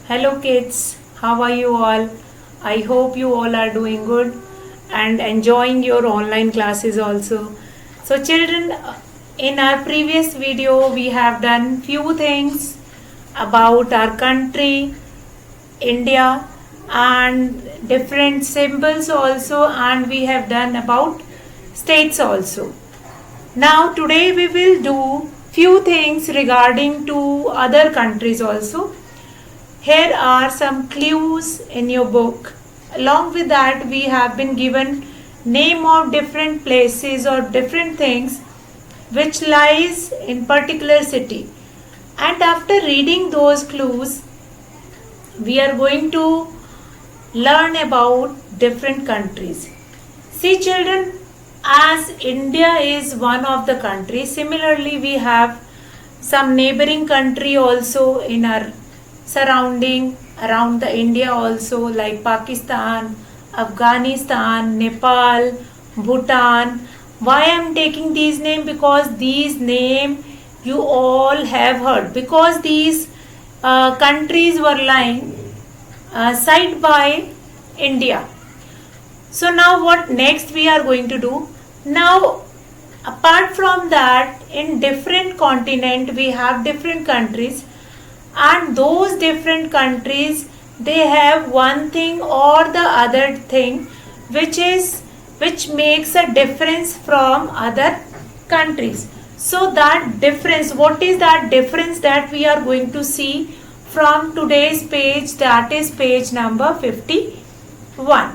Hello kids, how are you all? I hope you all are doing good and enjoying your online classes also. So children, in our previous video we have done few things about our country, India, and different symbols also, and we have done about states also. Now today we will do few things regarding to other countries also. Here are some clues in your book. Along with that, we have been given name of different places or different things which lies in particular city. And after reading those clues, we are going to learn about different countries. See children, as India is one of the countries, similarly we have some neighboring country also in our surrounding around the India also, like Pakistan, Afghanistan, Nepal, Bhutan. Why I am taking these names? Because these names you all have heard, because these countries were lying side by India. So now what next we are going to do? Now apart from that, in different continent we have different countries, and those different countries, they have one thing or the other thing which makes a difference from other countries. So that difference, what is that difference that we are going to see from today's page, that is page number 51.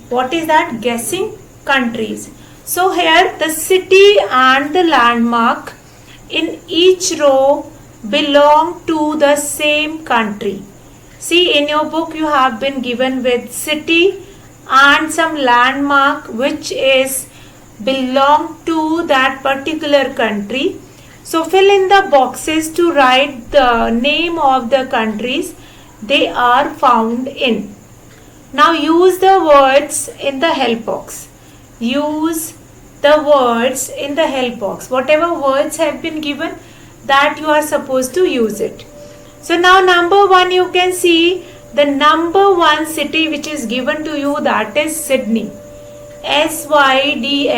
What is that? Guessing countries. So here the city and the landmark in each row belong to the same country. See, in your book you have been given with city and some landmark which is belong to that particular country. So fill in the boxes to write the name of the countries they are found in. Now use the words in the help box. Use the words in the help box. Whatever words have been given, that you are supposed to use it. So now number 1, you can see the number 1 city which is given to you, that is Sydney. Sydny.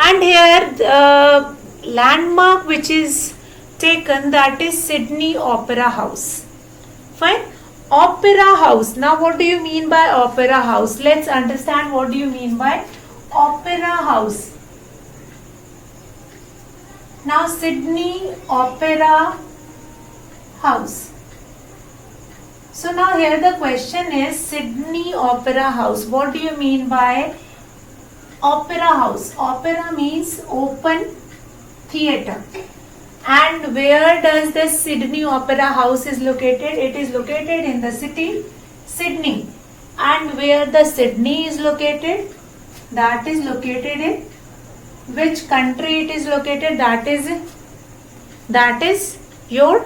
And here the landmark which is taken, that is Sydney Opera House. Fine. Opera House. Now what do you mean by Opera House? Let's understand what do you mean by Opera House. Now Sydney Opera House. So now here the question is Sydney Opera House. What do you mean by Opera House? Opera means open theatre. And where does the Sydney Opera House is located? It is located in the city Sydney. And where the Sydney is located? That is located in which country it is located? That is your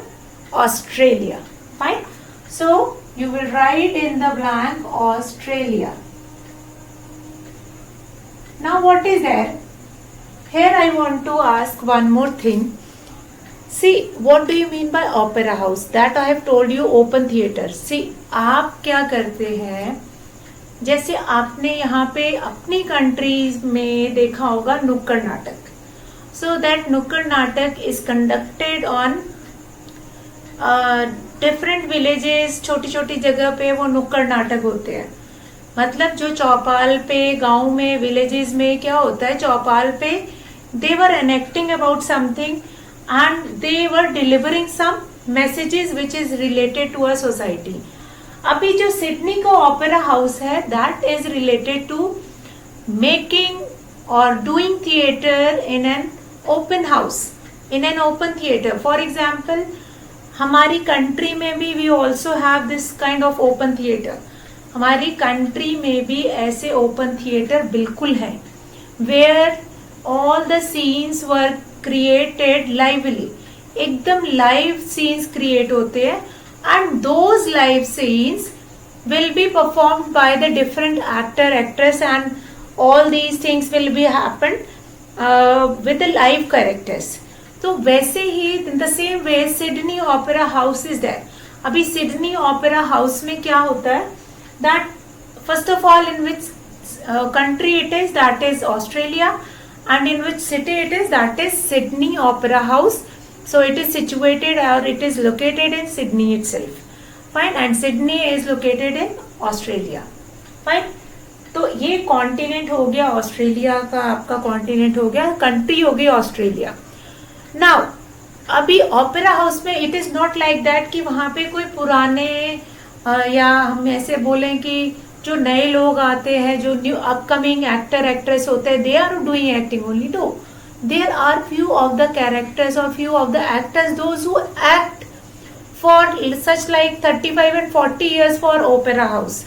Australia. Fine. So you will write in the blank Australia. Now what is there? Here I want to ask one more thing. See, what do you mean by opera house? That I have told you, open theatre. See, आप क्या करते हैं, जैसे आपने यहाँ पे अपनी countries में देखा होगा नुक्कड़ नाटक. सो दैट नुक्कड़ नाटक is conducted on different villages. छोटी छोटी जगह पे वो नुक्कड़ नाटक होते हैं. मतलब जो चौपाल पे गांव में विलेजेस में क्या होता है, चौपाल पे they were enacting about something and they were delivering some messages which is related to a society. अभी जो सिडनी का ओपेरा हाउस है, that is related to making or doing theatre in an open house, in an open theatre. For example, हमारी country में भी we also have this kind of open theatre. हमारी country में भी ऐसे open theatre बिल्कुल है, where all the scenes were created lively. एकदम लाइव सीन्स क्रिएट होते हैं, and those live scenes will be performed by the different actor, actress, and all these things will be happen with the live characters. तो वैसे ही in the same way Sydney Opera House is there. अभी Sydney opera house में क्या होता है, that first of all in which country it is, that is Australia, and in which city it is, that is Sydney Opera House. So it is situated or it is located in Sydney itself. Fine. And Sydney is located in Australia. Fine. तो ये continent हो गया Australia का, आपका continent हो गया, country हो गई ऑस्ट्रेलिया. नाउ अभी ओपेरा हाउस में it is not like that कि वहां पे कोई पुराने या हम ऐसे बोलें कि जो नए लोग आते हैं, जो न्यू अपकमिंग एक्टर एक्ट्रेस होते हैं, they are doing acting only. No, there are few of the characters और few of the actors those who act for such like 35 and 40 years for opera house.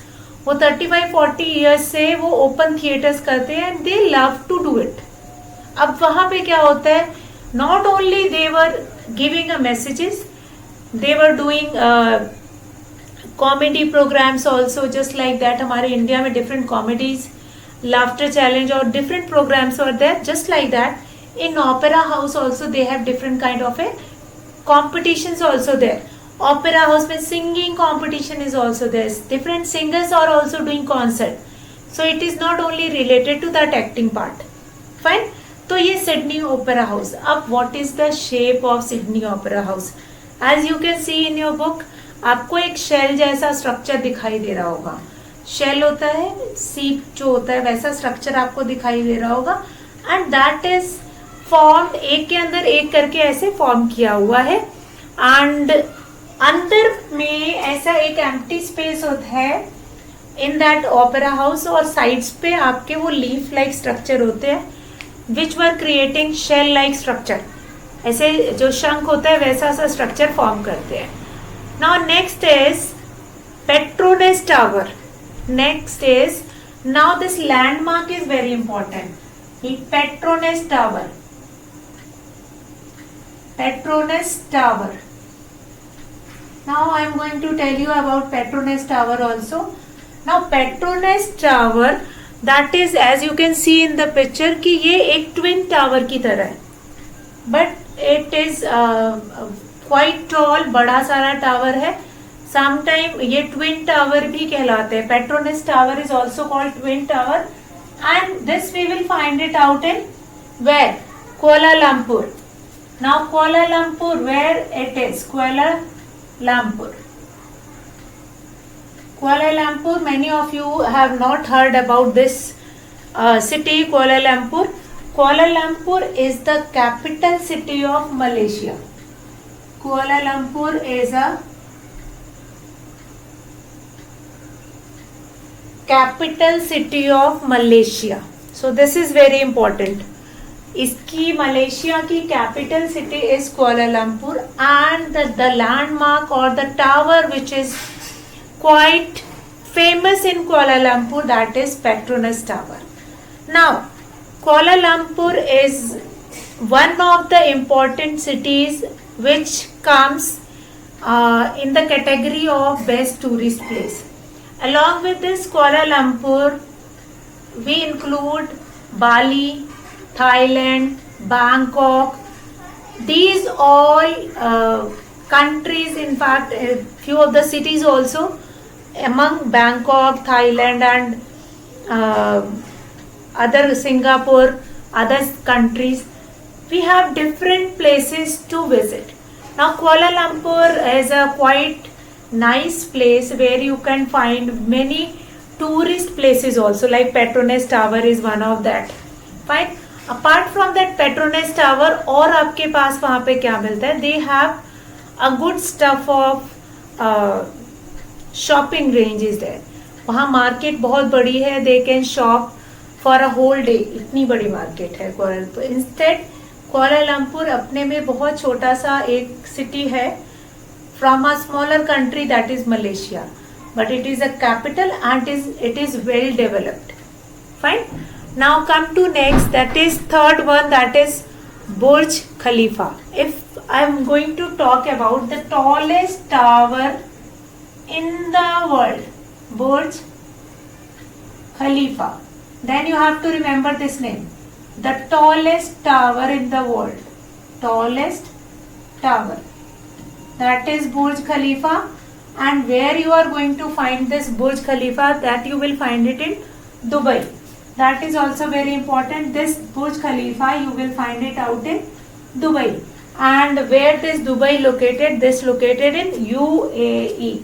वो 35-40 years से वो open theatres करते हैं and they love to do it. अब वहां पे क्या होता है, not only they were giving a messages, they were doing comedy programmes also just like that. हमारे इंडिया में डिफरेंट कॉमेडीज, लाफ्टर चैलेंज और different programmes are there. Just like that in opera house also they have different kind of a competitions also there. Opera house में singing competition is also there. Different singers are also doing concert. So it is not only related to that acting part. Fine. तो ये Sydney opera house. अब what is the shape of Sydney opera house? As you can see in your book, आपको एक shell जैसा structure दिखाई दे रहा होगा. Shell होता है, सीप जो होता है, वैसा स्ट्रक्चर आपको दिखाई दे रहा होगा. एंड दैट इज फॉर्म्ड, एक के अंदर एक करके ऐसे फॉर्म किया हुआ है. एंड अंदर में ऐसा एक एम्प्टी स्पेस होता है इन दैट ओपेरा हाउस, और साइड्स पे आपके वो लीफ लाइक स्ट्रक्चर होते हैं which were creating shell like structure. ऐसे जो शंख होता है वैसा सा स्ट्रक्चर फॉर्म करते हैं. Now next is Petronas Tower. Next is, now this landmark is very important. Petronas Tower. Petronas Tower. Now I am going to tell you about Petronas Tower also. Now Petronas Tower, that is as you can see in the picture कि ये एक twin tower की तरह है. But it is quite tall, बड़ा सारा tower है. Sometime ये ट्विन टावर भी कहलाते हैं. Petronas tower is also called twin tower. And this we will find it out in where? Kuala Lumpur. Now Kuala Lumpur, where it is? Kuala Lumpur. Kuala many of you have not heard about this city, Kuala Lumpur is the capital city of Malaysia. Kuala Lumpur is a capital city of Malaysia. So this is very important. इसकी Malaysia की capital city is Kuala Lumpur and the landmark or the tower which is quite famous in Kuala Lumpur, that is Petronas Tower. Now Kuala Lumpur is one of the important cities which comes in the category of best tourist place. Along with this Kuala Lumpur, we include Bali, Thailand, Bangkok. These all countries, in fact, few of the cities also among Bangkok, Thailand and other Singapore, other countries, we have different places to visit. Now Kuala Lumpur is a quite nice place where you can find many tourist places also, like Petronas Tower is one of that. Fine. Apart from that Petronas Tower, और आपके पास वहाँ पे क्या मिलता है? They have a good stuff of shopping range is there. वहाँ market बहुत बड़ी है. They can shop for a whole day. इतनी बड़ी मार्केट है कुआलालंपुर. Instead कुआलालंपुर अपने में बहुत छोटा सा एक सिटी है from a smaller country, that is Malaysia, but it is a capital and it is well developed. Fine. Now come to next, that is third one, that is Burj Khalifa. If I am going to talk about the tallest tower in the world, Burj Khalifa, then you have to remember this name. The tallest tower in the world, tallest tower, that is Burj Khalifa. and where you are going to find this Burj Khalifa, that you will find it in Dubai. That is also very important. This Burj Khalifa you will find it out in Dubai. And where this Dubai located? This located in UAE.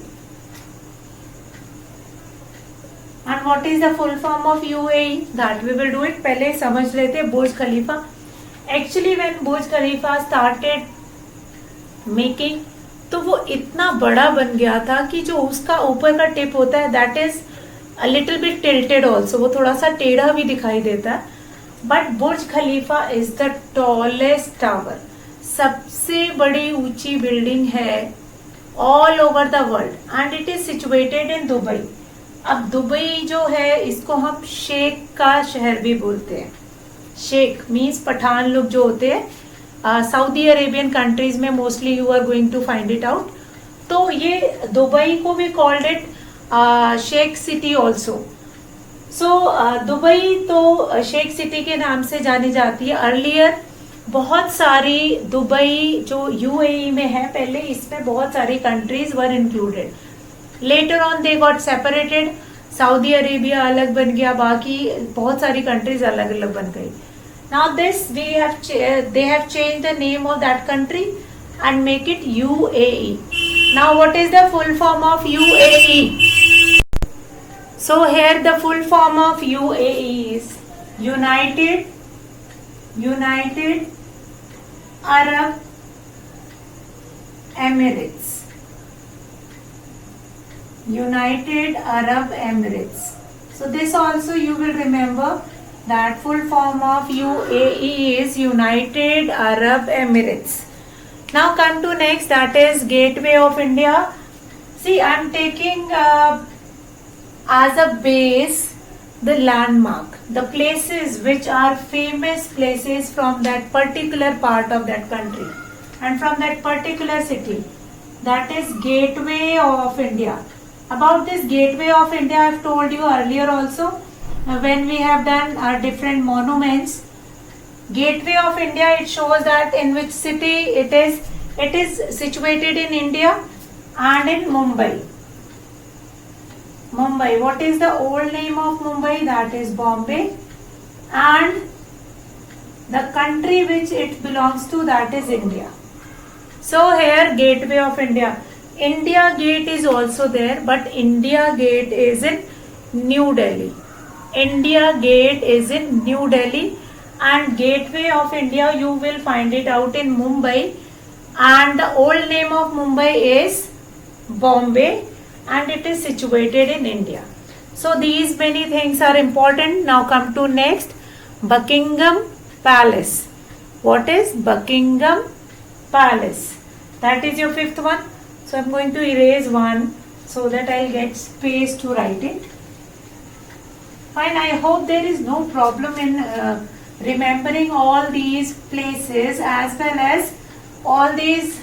And what is the full form of UAE? That we will do it. पहले समझ लेते Burj Khalifa. Actually when Burj Khalifa started making, तो वो इतना बड़ा बन गया था कि जो उसका ऊपर का टिप होता है that is a little bit tilted also, वो थोड़ा सा टेढ़ा भी दिखाई देता है. But Burj Khalifa is the tallest tower, सबसे बड़ी ऊंची बिल्डिंग है all over the world and it is situated in Dubai. अब दुबई जो है इसको हम शेख का शहर भी बोलते हैं. शेख मीन्स पठान लोग जो होते हैं, सऊदी अरेबियन कंट्रीज में mostly you are going to find it out. तो ये दुबई को भी called it sheikh city also. So Dubai तो शेख सिटी के नाम से जानी जाती है. अर्लियर बहुत सारी दुबई जो यूएई में है पहले इसमें बहुत सारी countries were included. Later on they got separated. Saudi Arabia अलग बन गया, बाकी बहुत सारी कंट्रीज अलग अलग बन गई. Now this they have changed the name of that country and make it UAE. Now what is the full form of UAE? So here the full form of UAE is United Arab Emirates. United Arab Emirates. So this also you will remember. That full form of UAE is United Arab Emirates. Now come to next, that is Gateway of India. See, I am taking as a base the landmark, the places which are famous places from that particular part of that country and from that particular city. That is Gateway of India. About this Gateway of India I have told you earlier also. When we have done different monuments. Gateway of India, it shows that in which city it is. It is situated in India and in Mumbai. Mumbai. What is the old name of Mumbai? That is Bombay. And the country which it belongs to, that is India. So here Gateway of India. India Gate is also there, but India Gate is in New Delhi. India Gate is in New Delhi and Gateway of India you will find it out in Mumbai, and the old name of Mumbai is Bombay and it is situated in India. So these many things are important. Now come to next, Buckingham Palace. What is Buckingham Palace? That is your fifth one. So I am going to erase one so that I will get space to write it. Fine, I hope there is no problem in remembering all these places as well as all these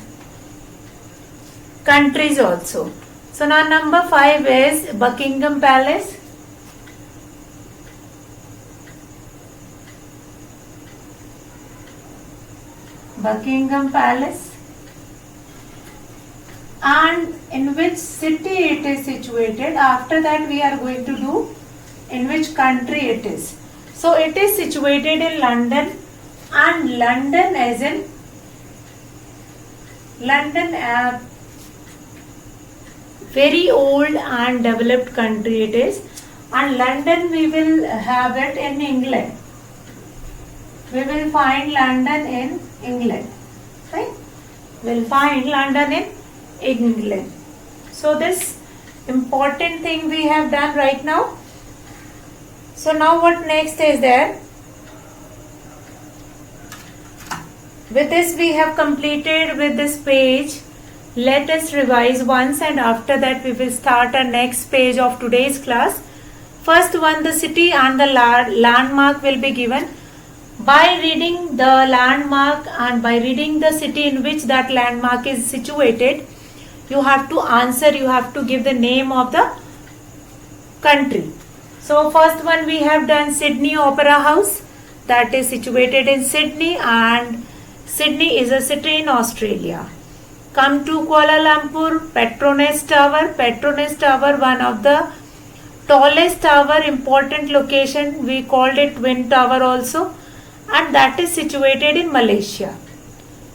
countries also. So now number 5 is Buckingham Palace. Buckingham Palace. And in which city it is situated. After that we are going to do in which country it is. So it is situated in London, and London as in London, very old and developed country it is, and London we will have it in England. We will find London in England, right? We will find London in England. So this important thing we have done right now. So now what next is there? With this we have completed with this page. Let us revise once and after that we will start our next page of today's class. First one, the city and the landmark will be given. By reading the landmark and by reading the city in which that landmark is situated, you have to answer, you have to give the name of the country. So first one we have done Sydney Opera House, that is situated in Sydney, and Sydney is a city in Australia. Come to Kuala Lumpur, Petronas Tower. Petronas Tower, one of the tallest tower, important location. We called it Twin Tower also, and that is situated in Malaysia.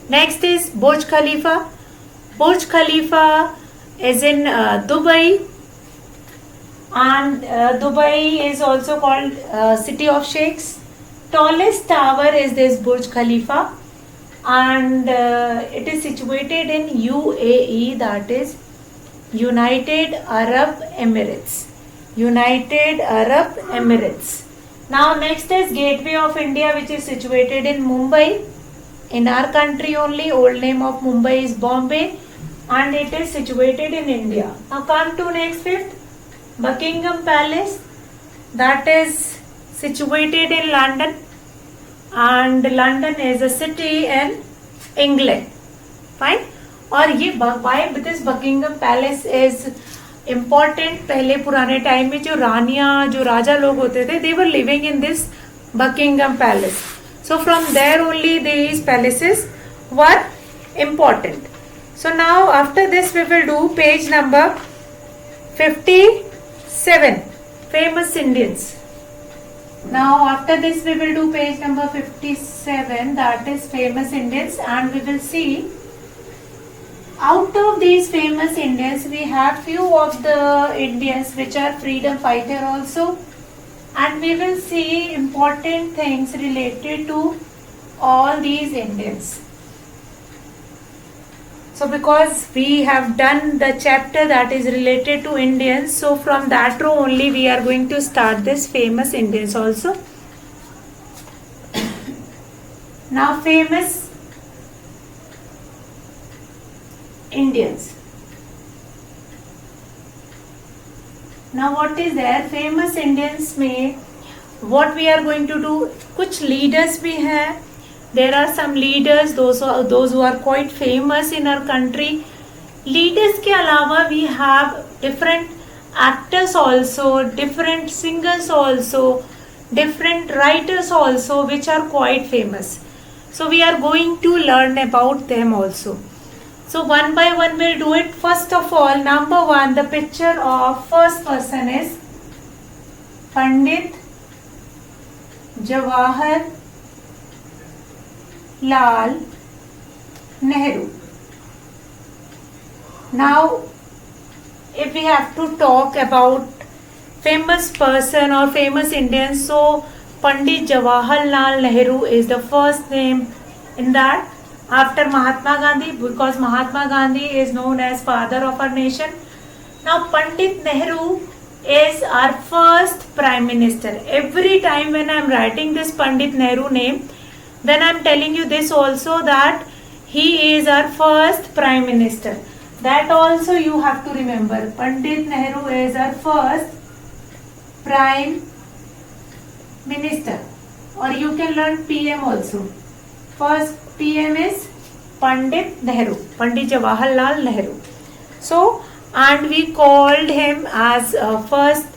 Next is Burj Khalifa. Burj Khalifa is in Dubai, and Dubai is also called City of Sheikhs. Tallest tower is this Burj Khalifa, and it is situated in UAE, that is United Arab Emirates. United Arab Emirates. Now next is Gateway of India, which is situated in Mumbai. In our country only, old name of Mumbai is Bombay, and it is situated in India. Now come to next fifth, Buckingham Palace, that is situated in London, and London is a city in England. Fine. और ये why this Buckingham Palace is important, पहले पुराने time में जो रानियां जो राजा लोग होते थे, they were living in this Buckingham Palace. So from there only these palaces were important. So now after this we will do page number 57, famous Indians. Now after this we will do page number 57, that is famous Indians, and we will see out of these famous Indians we have few of the Indians which are freedom fighter also, and we will see important things related to all these Indians. So because we have done the chapter that is related to Indians, so from that row only we are going to start this famous Indians also. Now famous Indians. Now what is there? Famous Indians में what we are going to do? कुछ leaders भी हैं. There are some leaders, those who are quite famous in our country. Leaders के अलावा we have different actors also, different singers also, different writers also, which are quite famous. So we are going to learn about them also. So one by one we'll do it. First of all, number one, the picture of first person is Pandit Jawahar Lal Nehru. Now, if we have to talk about famous person or famous Indians, so Pandit Jawaharlal Nehru is the first name in that, after Mahatma Gandhi, because Mahatma Gandhi is known as father of our nation. Now Pandit Nehru is our first prime minister. Every time when I am writing this Pandit Nehru name, then I am telling you this also, that he is our first prime minister. That also you have to remember. Pandit Nehru is our first prime minister. Or you can learn PM also. First PM is Pandit Nehru, Pandit Jawaharlal Nehru. So, and we called him as first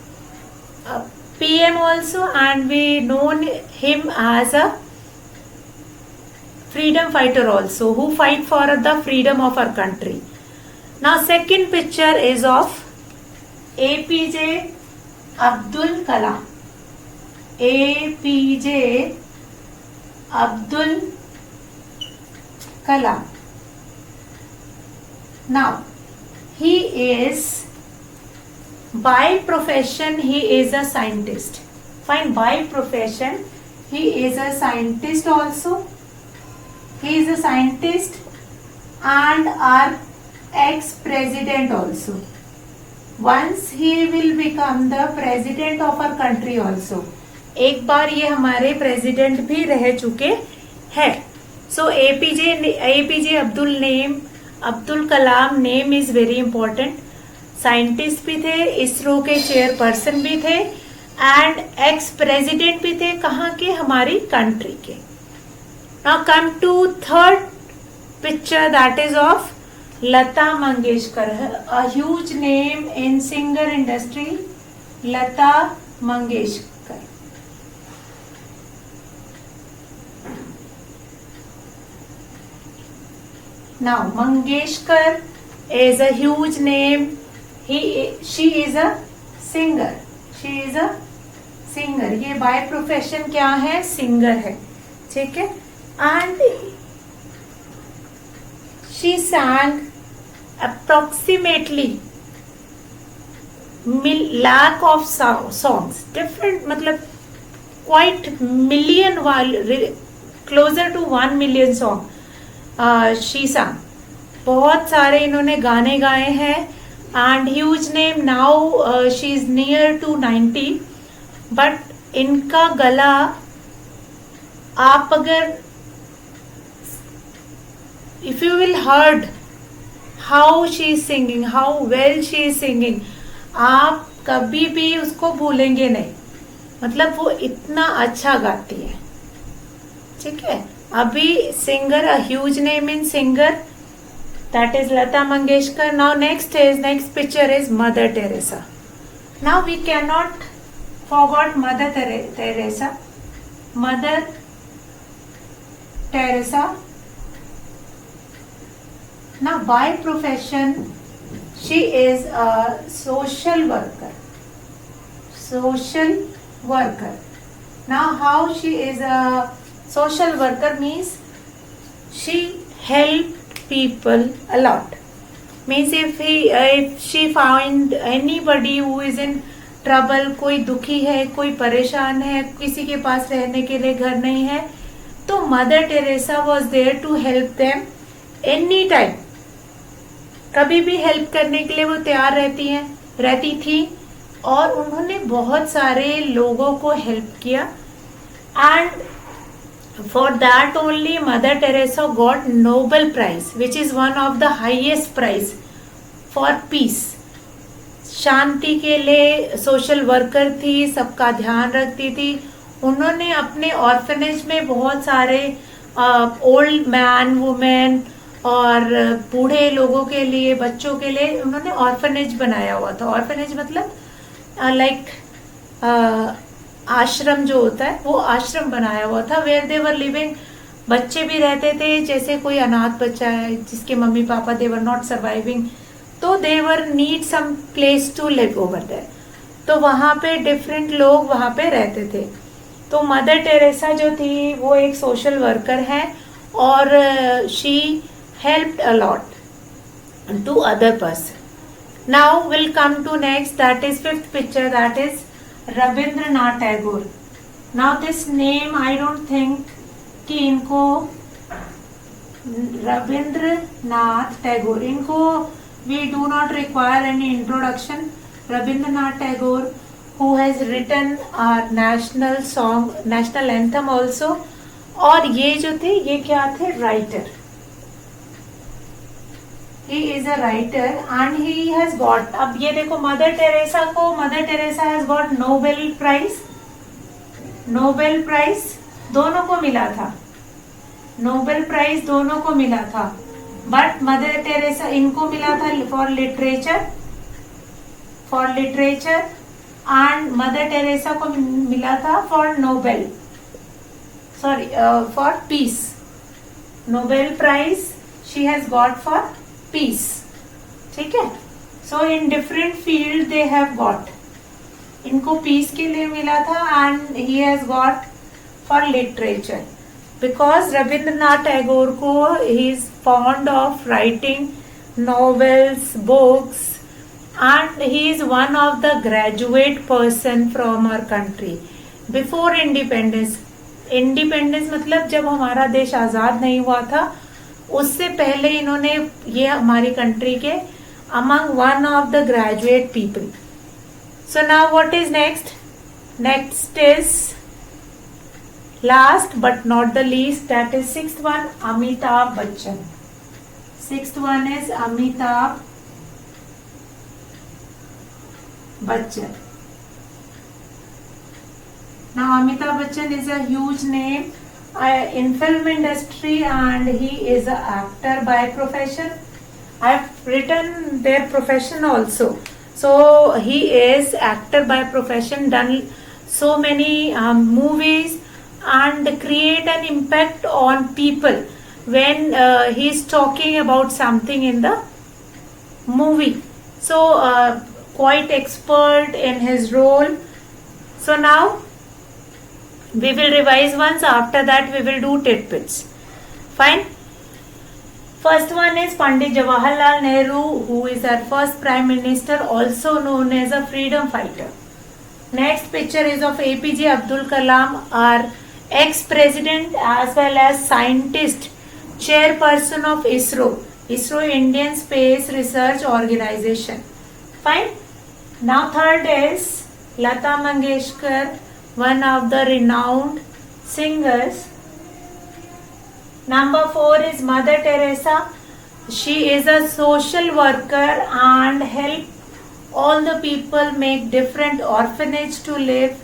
PM also, and we known him as a freedom fighter also, who fight for the freedom of our country. Now second picture is of APJ Abdul Kalam. APJ Abdul Kalam. Now he is, by profession he is a scientist. Fine, by profession he is a scientist also. He is a scientist and our ex-president also. Once he will become the president of our country also. एक बार ये हमारे president भी रह चुके हैं. So APJ Abdul Kalam name is very important. Scientist भी थे, इसरो के चेयरपर्सन भी थे, एंड एक्स प्रेसिडेंट भी थे. कहाँ के? हमारी कंट्री के. Now come to third picture, that is of Lata Mangeshkar, a huge name in singer industry. Lata Mangeshkar. Now Mangeshkar is a huge name. She is a singer. She is a singer. ये by profession क्या है? Singer है. ठीक है. And she sang approximately lakh of songs. Different मतलब quite million closer to 1 million song she sang. बहुत सारे इन्होंने गाने गाए हैं and huge name. now she is near to 90 but इनका गला आप अगर if you will heard how she is singing, how well she is singing, आप कभी भी उसको भूलेंगे नहीं. मतलब वो इतना अच्छा गाती है. ठीक है. अभी singer, a huge name in singer, that is Lata Mangeshkar. Now next picture is Mother Teresa. Now we cannot forget Mother Teresa. Mother Teresa. Now by profession she is a social worker. Social worker. Now how she is a social worker means she helped people a lot. Means if she found anybody who is in trouble, कोई दुखी है, कोई परेशान है, किसी के पास रहने के लिए घर नहीं है, तो mother Teresa was there to help them any time. कभी भी हेल्प करने के लिए वो तैयार रहती थी और उन्होंने बहुत सारे लोगों को हेल्प किया. And for that only Mother Teresa got Nobel Prize, which is one of the highest prize for peace. शांति के लिए सोशल वर्कर थी, सबका ध्यान रखती थी. उन्होंने अपने ऑर्फनेज में बहुत सारे ओल्ड मैन, वुमेन और बूढ़े लोगों के लिए, बच्चों के लिए उन्होंने ऑर्फनेज बनाया हुआ था. ऑर्फनेज मतलब लाइक आश्रम जो होता है, वो आश्रम बनाया हुआ था. वेयर दे वर लिविंग, बच्चे भी रहते थे. जैसे कोई अनाथ बच्चा है जिसके mummy papa they were not surviving, तो they were need some place to live over there. तो वहाँ पे डिफरेंट लोग वहाँ पे रहते थे. तो मदर टेरेसा जो थी वो एक सोशल वर्कर है और she helped a lot to other person. Now will come to next, that is fifth picture, that is Rabindranath Tagore. Now this name I don't think कि इनको रविंद्रनाथ टैगोर, इनको we do not require any introduction. Rabindranath Tagore who has written our national song, national anthem also. और ये जो थे ये क्या थे? Writer. He is a writer and he has got, अब ये देखो मदर टेरेसा को, mother Teresa has got Nobel prize. Nobel prize दोनों को मिला था, नोबेल प्राइज दोनों को मिला था. बट मदर टेरेसा, इनको मिला था for literature and mother Teresa को मिला था for Nobel, sorry for peace. Nobel prize she has got for peace. ठीक है. So in different field they have got. इनको पीस के लिए मिला था and he has got for literature because Ravindranath Tagore को he is fond of writing novels, books and he is one of the graduate person from our country before independence. Independence मतलब जब हमारा देश आजाद नहीं हुआ था, उससे पहले इन्होंने ये हमारी कंट्री के among one of the graduate people. So now what is next? Next is last but not the least, that is sixth one, Amitabh Bachchan. Sixth one is Amitabh Bachchan. Now Amitabh Bachchan is a huge name in film industry and he is an actor by profession. I've written their profession also. So he is actor by profession, done so many movies and create an impact on people. when he is talking about something in the movie. So quite expert in his role. So now we will revise once, after that we will do tidbits. Fine. First one is Pandit Jawaharlal Nehru, who is our first Prime Minister, also known as a freedom fighter. Next picture is of APJ Abdul Kalam, our ex-president as well as scientist, chairperson of ISRO, Indian Space Research Organization. Fine. Now third is Lata Mangeshkar, one of the renowned singers. Number 4 is Mother Teresa. She is a social worker and help all the people make different orphanage to live,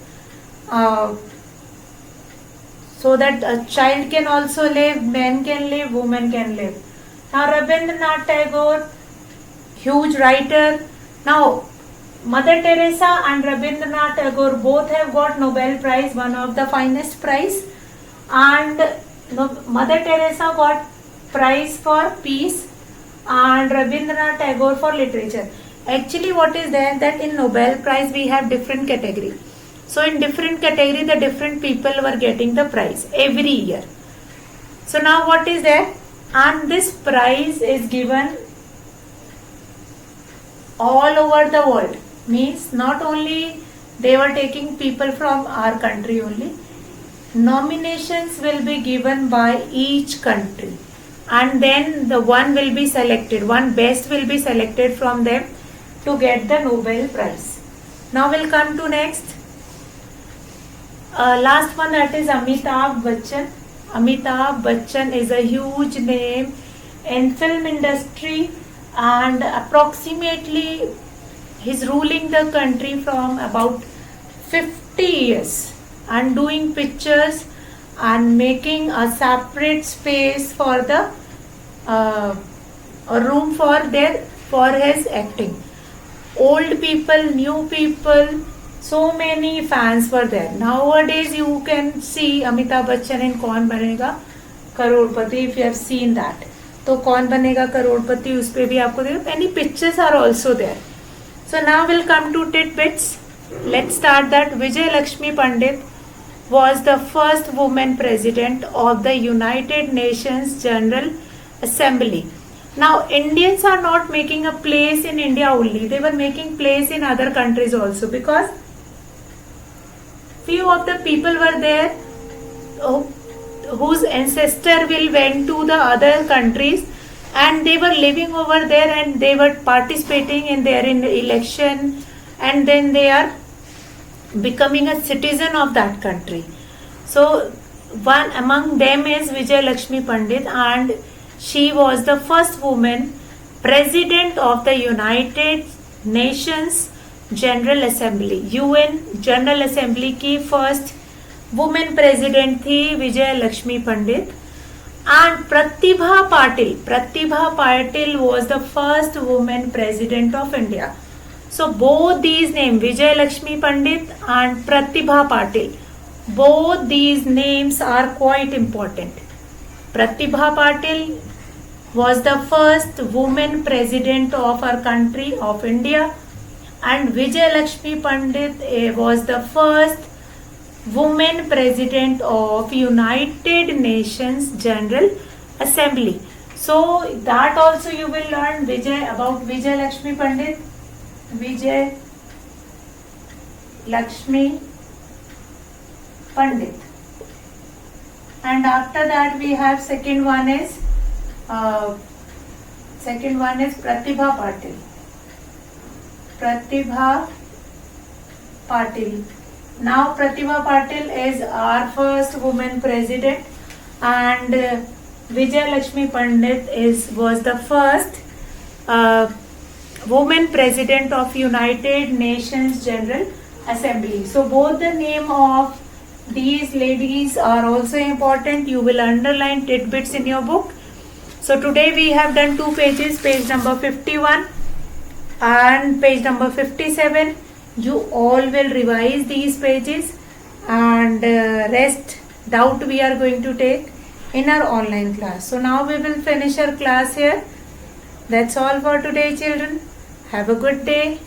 so that a child can also live, men can live, women can live. Now Rabindranath Tagore, huge writer. Now Mother Teresa and Rabindranath Tagore both have got Nobel Prize, one of the finest prize, and Mother Teresa got prize for peace and Rabindranath Tagore for literature. Actually what is there, that in Nobel Prize we have different category. So in different category the different people were getting the prize every year. So now what is there, and this prize is given all over the world. Means not only they were taking people from our country only, nominations will be given by each country and then the one will be selected, one best will be selected from them to get the Nobel Prize. Now we'll come to next. Last one, that is Amitabh Bachchan. Amitabh Bachchan is a huge name in film industry and approximately he's ruling the country from about 50 years and doing pictures and making a separate space for the a room for his acting. Old people, new people, so many fans were there. Nowadays you can see Amitabh Bachchan in Kaun Banega Crorepati, if you have seen that. तो कौन बनेगा करोड़पति, उस पे भी आपको देखो, many pictures are also there. So now we'll come to tidbits. Let's start that. Vijay Lakshmi Pandit was the first woman president of the United Nations General Assembly. Now Indians are not making a place in India only, they were making place in other countries also, because few of the people were there whose ancestor will went to the other countries and they were living over there and they were participating in their election and then they are becoming a citizen of that country. So one among them is Vijay Lakshmi Pandit, and she was the first woman president of the United Nations General Assembly. UN General Assembly की first woman president थी विजय लक्ष्मी पंडित. And Pratibha Patil was the first woman president of India. So both these names, Vijay Lakshmi Pandit and Pratibha Patil, both these names are quite important. Pratibha Patil was the first woman president of our country, of India, and Vijay Lakshmi Pandit was the first woman president of United Nations General Assembly. So that also you will learn about Vijay Lakshmi Pandit. Vijay Lakshmi Pandit. And after that we have second one is Pratibha Patil. Pratibha Patil. Now Pratibha Patil is our first woman president, and Vijay Lakshmi Pandit was the first woman president of United Nations General Assembly. So both the name of these ladies are also important. You will underline tidbits in your book. So today we have done 2 pages, page number 51 and page number 57. You all will revise these pages, and rest doubt we are going to take in our online class. So now we will finish our class here. That's all for today, children. Have a good day.